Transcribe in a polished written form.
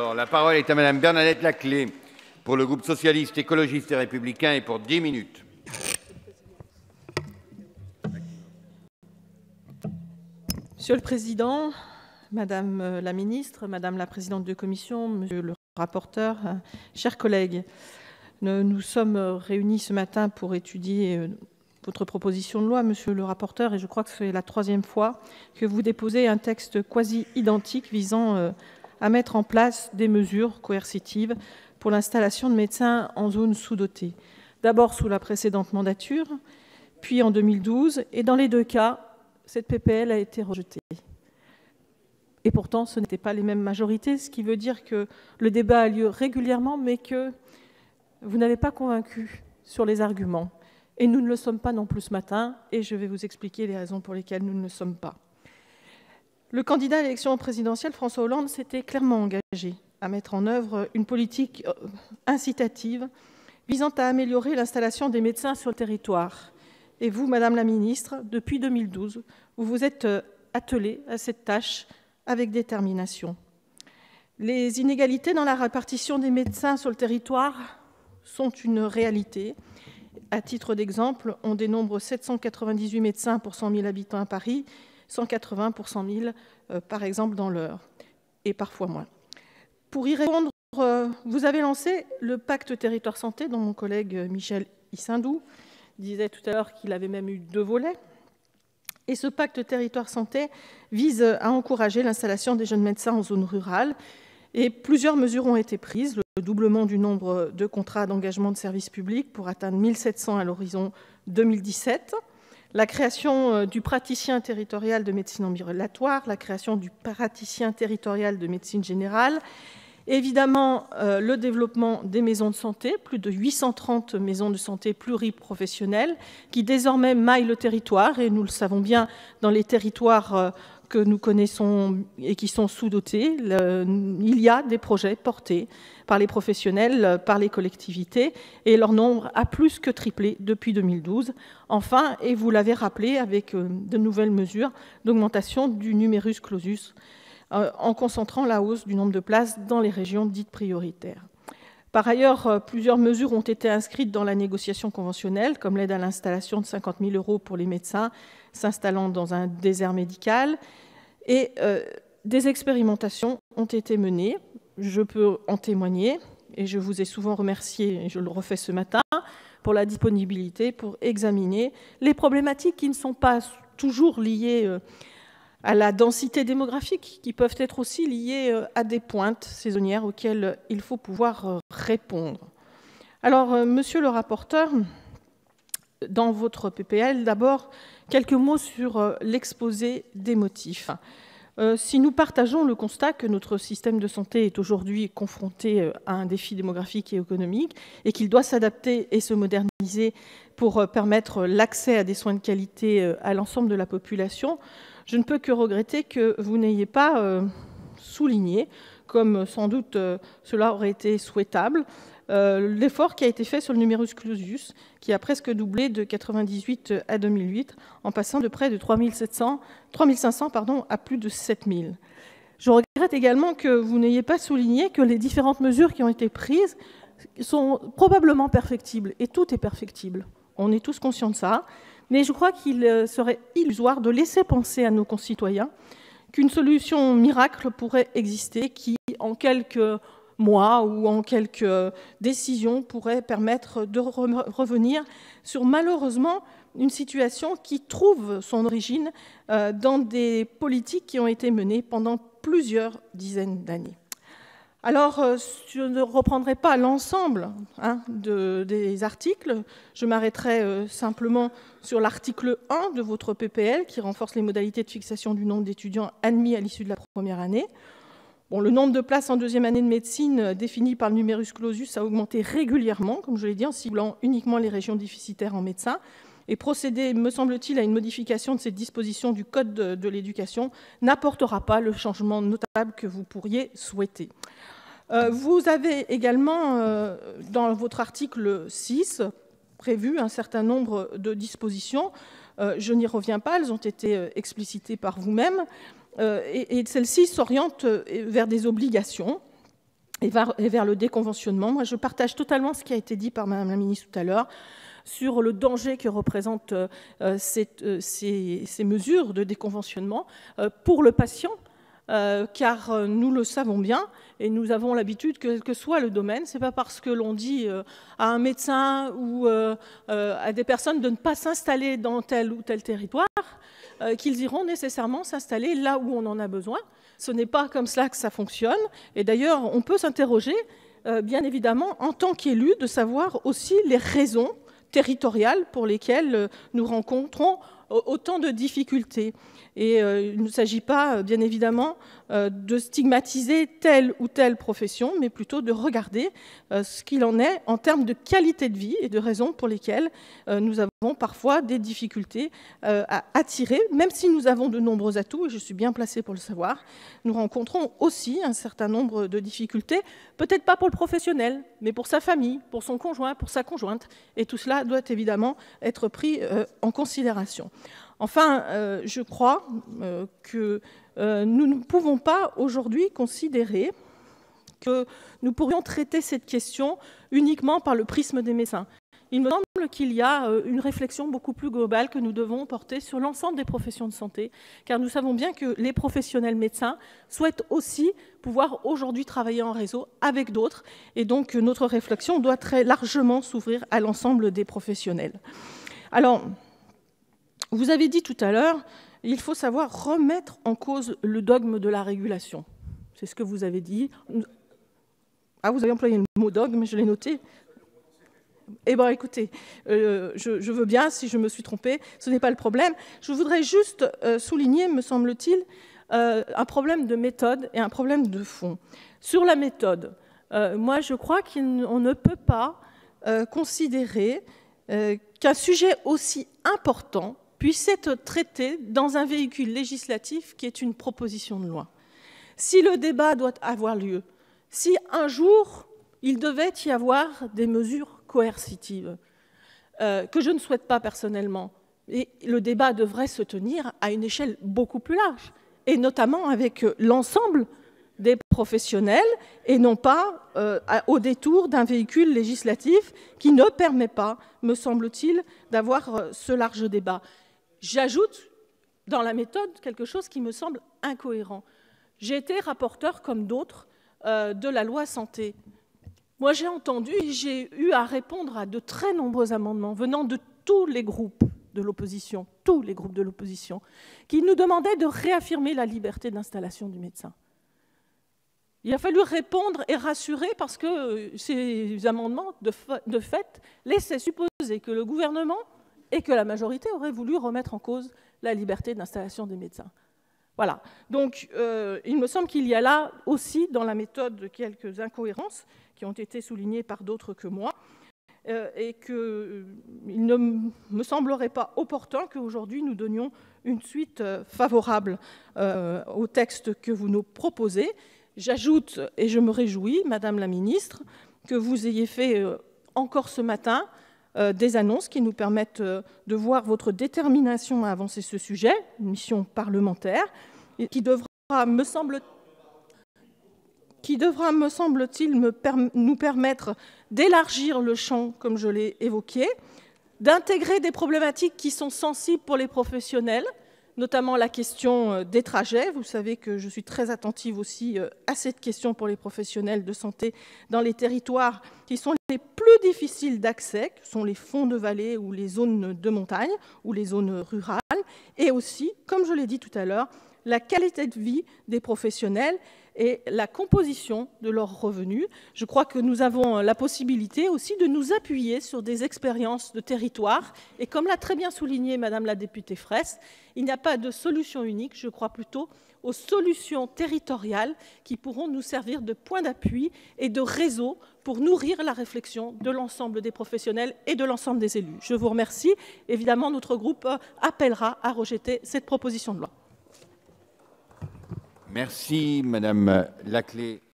Alors, la parole est à Madame Bernadette Laclais pour le groupe socialiste, écologiste et républicain et pour 10 minutes. Monsieur le Président, Madame la Ministre, Madame la Présidente de Commission, Monsieur le rapporteur, chers collègues, nous sommes réunis ce matin pour étudier votre proposition de loi, Monsieur le rapporteur, et je crois que c'est la troisième fois que vous déposez un texte quasi identique visant à mettre en place des mesures coercitives pour l'installation de médecins en zone sous-dotée. D'abord sous la précédente mandature, puis en 2012, et dans les deux cas, cette PPL a été rejetée. Et pourtant, ce n'étaient pas les mêmes majorités, ce qui veut dire que le débat a lieu régulièrement, mais que vous n'avez pas convaincu sur les arguments. Et nous ne le sommes pas non plus ce matin, et je vais vous expliquer les raisons pour lesquelles nous ne le sommes pas. Le candidat à l'élection présidentielle, François Hollande, s'était clairement engagé à mettre en œuvre une politique incitative visant à améliorer l'installation des médecins sur le territoire. Et vous, Madame la Ministre, depuis 2012, vous vous êtes attelée à cette tâche avec détermination. Les inégalités dans la répartition des médecins sur le territoire sont une réalité. À titre d'exemple, on dénombre 798 médecins pour 100 000 habitants à Paris, 180 pour 100 000, par exemple, dans l'Eure, et parfois moins. Pour y répondre, vous avez lancé le pacte territoire santé, dont mon collègue Michel Issindou disait tout à l'heure qu'il avait même eu 2 volets. Et ce pacte territoire santé vise à encourager l'installation des jeunes médecins en zone rurale. Et plusieurs mesures ont été prises. Le doublement du nombre de contrats d'engagement de service public pour atteindre 1700 à l'horizon 2017. La création du praticien territorial de médecine ambulatoire, la création du praticien territorial de médecine générale, évidemment le développement des maisons de santé, plus de 830 maisons de santé pluriprofessionnelles qui désormais maillent le territoire, et nous le savons bien dans les territoires que nous connaissons et qui sont sous-dotés, il y a des projets portés par les professionnels, par les collectivités, et leur nombre a plus que triplé depuis 2012. Enfin, et vous l'avez rappelé, avec de nouvelles mesures d'augmentation du numerus clausus, en concentrant la hausse du nombre de places dans les régions dites prioritaires. Par ailleurs, plusieurs mesures ont été inscrites dans la négociation conventionnelle, comme l'aide à l'installation de 50 000 € pour les médecins s'installant dans un désert médical, et des expérimentations ont été menées. Je peux en témoigner, et je vous ai souvent remercié, et je le refais ce matin, pour la disponibilité pour examiner les problématiques qui ne sont pas toujours liées à la densité démographique, qui peuvent être aussi liées à des pointes saisonnières auxquelles il faut pouvoir répondre. Alors, monsieur le rapporteur, dans votre PPL, d'abord, quelques mots sur l'exposé des motifs. Si nous partageons le constat que notre système de santé est aujourd'hui confronté à un défi démographique et économique et qu'il doit s'adapter et se moderniser pour permettre l'accès à des soins de qualité à l'ensemble de la population, je ne peux que regretter que vous n'ayez pas souligné, comme sans doute cela aurait été souhaitable, l'effort qui a été fait sur le numerus clausus, qui a presque doublé de 1998 à 2008, en passant de près de 3500 à plus de 7000. Je regrette également que vous n'ayez pas souligné que les différentes mesures qui ont été prises sont probablement perfectibles, et tout est perfectible. On est tous conscients de ça, mais je crois qu'il serait illusoire de laisser penser à nos concitoyens qu'une solution miracle pourrait exister qui, en quelques mois ou en quelques décisions, pourrait permettre de revenir sur, malheureusement, une situation qui trouve son origine dans des politiques qui ont été menées pendant plusieurs dizaines d'années. Alors, je ne reprendrai pas l'ensemble des articles. Je m'arrêterai simplement sur l'article 1 de votre PPL qui renforce les modalités de fixation du nombre d'étudiants admis à l'issue de la première année. Bon, le nombre de places en deuxième année de médecine défini par le numerus clausus a augmenté régulièrement, comme je l'ai dit, en ciblant uniquement les régions déficitaires en médecins. Et procéder, me semble-t-il, à une modification de cette disposition du Code de l'éducation n'apportera pas le changement notable que vous pourriez souhaiter. Vous avez également, dans votre article 6, prévu un certain nombre de dispositions. Je n'y reviens pas, elles ont été explicitées par vous-même. Et celles-ci s'orientent vers des obligations et vers le déconventionnement. Moi, je partage totalement ce qui a été dit par Madame la ministre tout à l'heure sur le danger que représentent ces mesures de déconventionnement pour le patient, car nous le savons bien, et nous avons l'habitude, quel que soit le domaine, ce n'est pas parce que l'on dit à un médecin ou à des personnes de ne pas s'installer dans tel ou tel territoire qu'ils iront nécessairement s'installer là où on en a besoin. Ce n'est pas comme cela que ça fonctionne. Et d'ailleurs, on peut s'interroger, bien évidemment, en tant qu'élu, de savoir aussi les raisons territoriales pour lesquelles nous rencontrons autant de difficultés. Et il ne s'agit pas, bien évidemment, de stigmatiser telle ou telle profession, mais plutôt de regarder ce qu'il en est en termes de qualité de vie et de raisons pour lesquelles nous avons parfois des difficultés à attirer, même si nous avons de nombreux atouts, et je suis bien placée pour le savoir, nous rencontrons aussi un certain nombre de difficultés, peut-être pas pour le professionnel, mais pour sa famille, pour son conjoint, pour sa conjointe, et tout cela doit évidemment être pris en considération. Enfin, je crois que nous ne pouvons pas aujourd'hui considérer que nous pourrions traiter cette question uniquement par le prisme des médecins. Il me semble qu'il y a une réflexion beaucoup plus globale que nous devons porter sur l'ensemble des professions de santé, car nous savons bien que les professionnels médecins souhaitent aussi pouvoir aujourd'hui travailler en réseau avec d'autres, et donc notre réflexion doit très largement s'ouvrir à l'ensemble des professionnels. Alors, vous avez dit tout à l'heure, il faut savoir remettre en cause le dogme de la régulation. C'est ce que vous avez dit. Ah, vous avez employé le mot dogme, je l'ai noté. Eh bien, écoutez, je veux bien, si je me suis trompée, ce n'est pas le problème. Je voudrais juste souligner, me semble-t-il, un problème de méthode et un problème de fond. Sur la méthode, moi, je crois qu'on ne peut pas considérer qu'un sujet aussi important puisse être traité dans un véhicule législatif qui est une proposition de loi. Si le débat doit avoir lieu, si un jour il devait y avoir des mesures coercitives, que je ne souhaite pas personnellement, et le débat devrait se tenir à une échelle beaucoup plus large, et notamment avec l'ensemble des professionnels, et non pas au détour d'un véhicule législatif qui ne permet pas, me semble-t-il, d'avoir ce large débat. J'ajoute dans la méthode quelque chose qui me semble incohérent. J'ai été rapporteur, comme d'autres, de la loi santé. Moi, j'ai entendu et j'ai eu à répondre à de très nombreux amendements venant de tous les groupes de l'opposition, qui nous demandaient de réaffirmer la liberté d'installation du médecin. Il a fallu répondre et rassurer parce que ces amendements, de fait, laissaient supposer que le gouvernement et que la majorité aurait voulu remettre en cause la liberté d'installation des médecins. Voilà. Donc, il me semble qu'il y a là aussi, dans la méthode, quelques incohérences qui ont été soulignées par d'autres que moi, et qu'il ne me semblerait pas opportun qu'aujourd'hui nous donnions une suite favorable au texte que vous nous proposez. J'ajoute, et je me réjouis, Madame la Ministre, que vous ayez fait encore ce matin des annonces qui nous permettent de voir votre détermination à avancer ce sujet, une mission parlementaire, et qui devra, me semble-t-il, nous permettre d'élargir le champ, comme je l'ai évoqué, d'intégrer des problématiques qui sont sensibles pour les professionnels, notamment la question des trajets. Vous savez que je suis très attentive aussi à cette question pour les professionnels de santé dans les territoires qui sont les plus difficiles d'accès, que sont les fonds de vallée ou les zones de montagne ou les zones rurales, et aussi, comme je l'ai dit tout à l'heure, la qualité de vie des professionnels et la composition de leurs revenus. Je crois que nous avons la possibilité aussi de nous appuyer sur des expériences de territoire. Et comme l'a très bien souligné Madame la députée Fraisse, il n'y a pas de solution unique, je crois plutôt aux solutions territoriales qui pourront nous servir de point d'appui et de réseau pour nourrir la réflexion de l'ensemble des professionnels et de l'ensemble des élus. Je vous remercie. Évidemment, notre groupe appellera à rejeter cette proposition de loi. Merci, Madame Laclais.